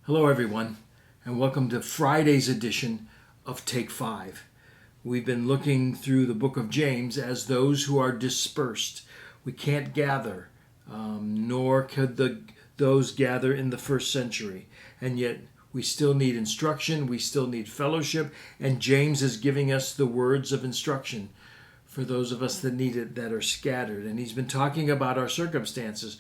Hello, everyone, and welcome to Friday's edition of Take 5. We've been looking through the book of James as those who are dispersed. We can't gather, nor could those gather in the first century. And yet we still need instruction, we still need fellowship, and James is giving us the words of instruction for those of us that need it, that are scattered. And he's been talking about our circumstances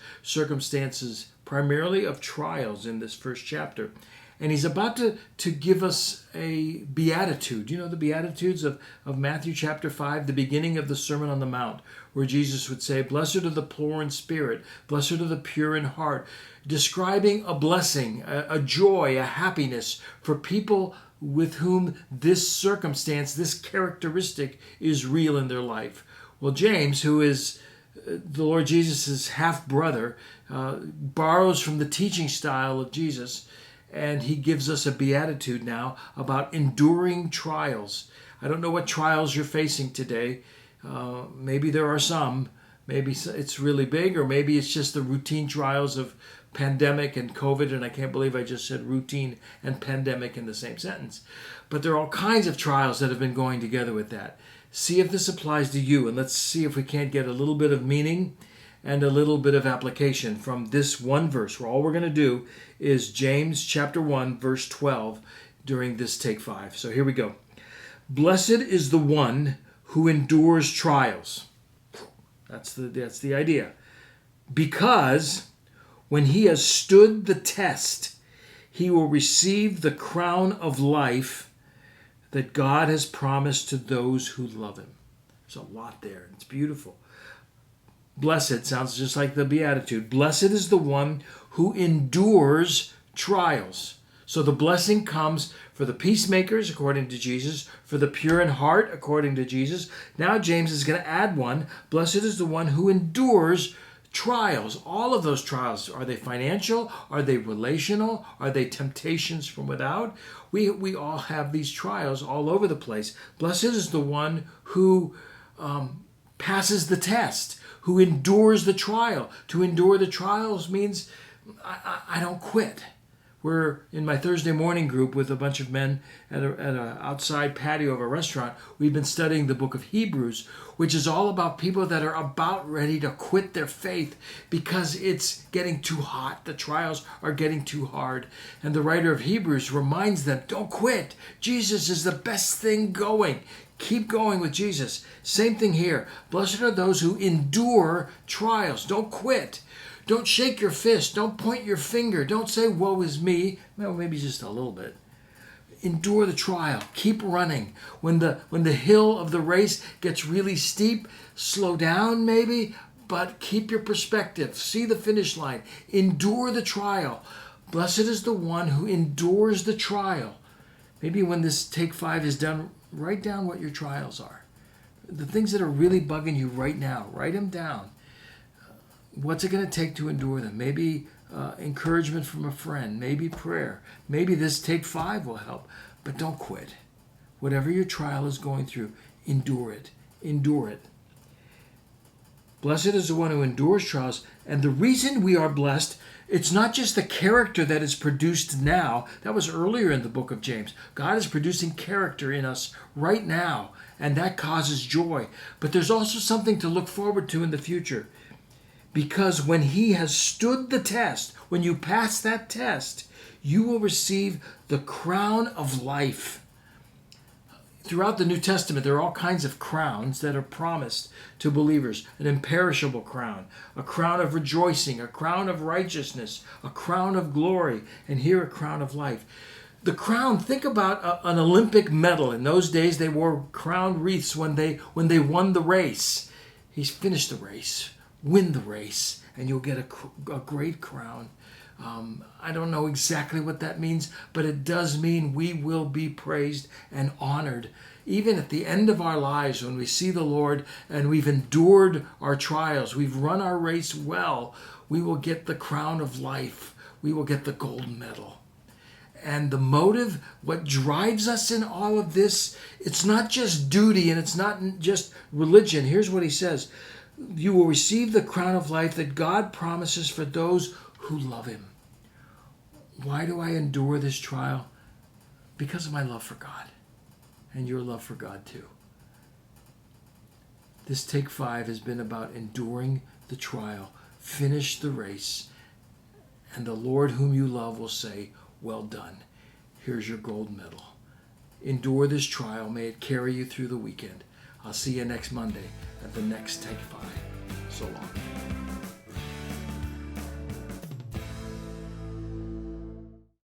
primarily of trials in this first chapter. And he's about to give us a beatitude. You know the Beatitudes of Matthew chapter 5, the beginning of the Sermon on the Mount, where Jesus would say, "Blessed are the poor in spirit, blessed are the pure in heart," describing a blessing, a joy, a happiness for people with whom this circumstance, this characteristic is real in their life. Well, James, who is the Lord Jesus' half-brother, borrows from the teaching style of Jesus, and he gives us a beatitude now about enduring trials. I don't know what trials you're facing today. Maybe there are some. Maybe it's really big, or maybe it's just the routine trials of pandemic and COVID, and I can't believe I just said routine and pandemic in the same sentence. But there are all kinds of trials that have been going together with that. See if this applies to you, and let's see if we can't get a little bit of meaning and a little bit of application from this one verse, where all we're going to do is James chapter 1, verse 12 during this Take 5. So here we go. Blessed is the one who endures trials. That's the idea. Because when he has stood the test, he will receive the crown of life that God has promised to those who love him. There's a lot there. It's beautiful. Blessed sounds just like the Beatitude. Blessed is the one who endures trials. So the blessing comes for the peacemakers, according to Jesus, for the pure in heart, according to Jesus. Now James is going to add one. Blessed is the one who endures trials. All of those trials, are they financial? Are they relational? Are they temptations from without? We all have these trials all over the place. Blessed is the one who passes the test, who endures the trial. To endure the trials means I don't quit. We're in my Thursday morning group with a bunch of men at an outside patio of a restaurant. We've been studying the book of Hebrews, which is all about people that are about ready to quit their faith because it's getting too hot. The trials are getting too hard. And the writer of Hebrews reminds them, don't quit. Jesus is the best thing going. Keep going with Jesus. Same thing here. Blessed are those who endure trials. Don't quit. Don't shake your fist. Don't point your finger. Don't say, woe is me. Well, maybe just a little bit. Endure the trial. Keep running. When the hill of the race gets really steep, slow down maybe, but keep your perspective. See the finish line. Endure the trial. Blessed is the one who endures the trial. Maybe when this Take 5 is done, write down what your trials are. The things that are really bugging you right now, write them down. What's it going to take to endure them? Maybe encouragement from a friend, maybe prayer. Maybe this Take 5 will help. But don't quit. Whatever your trial is going through, endure it. Endure it. Blessed is the one who endures trials. And the reason we are blessed, it's not just the character that is produced now. That was earlier in the book of James. God is producing character in us right now, and that causes joy. But there's also something to look forward to in the future. Because when he has stood the test, when you pass that test, you will receive the crown of life. Throughout the New Testament, there are all kinds of crowns that are promised to believers. An imperishable crown, a crown of rejoicing, a crown of righteousness, a crown of glory, and here a crown of life. The crown, think about an Olympic medal. In those days, they wore crown wreaths when they won the race. He's finished the race. Win the race, and you'll get a great crown. I don't know exactly what that means, but it does mean we will be praised and honored. Even at the end of our lives, when we see the Lord and we've endured our trials, we've run our race well, we will get the crown of life. We will get the gold medal. And the motive, what drives us in all of this, it's not just duty and it's not just religion. Here's what he says. You will receive the crown of life that God promises for those who love him. Why do I endure this trial? Because of my love for God and your love for God too. This Take 5 has been about enduring the trial, finish the race, and the Lord whom you love will say, well done. Here's your gold medal. Endure this trial. May it carry you through the weekend. I'll see you next Monday at the next Take 5. So long.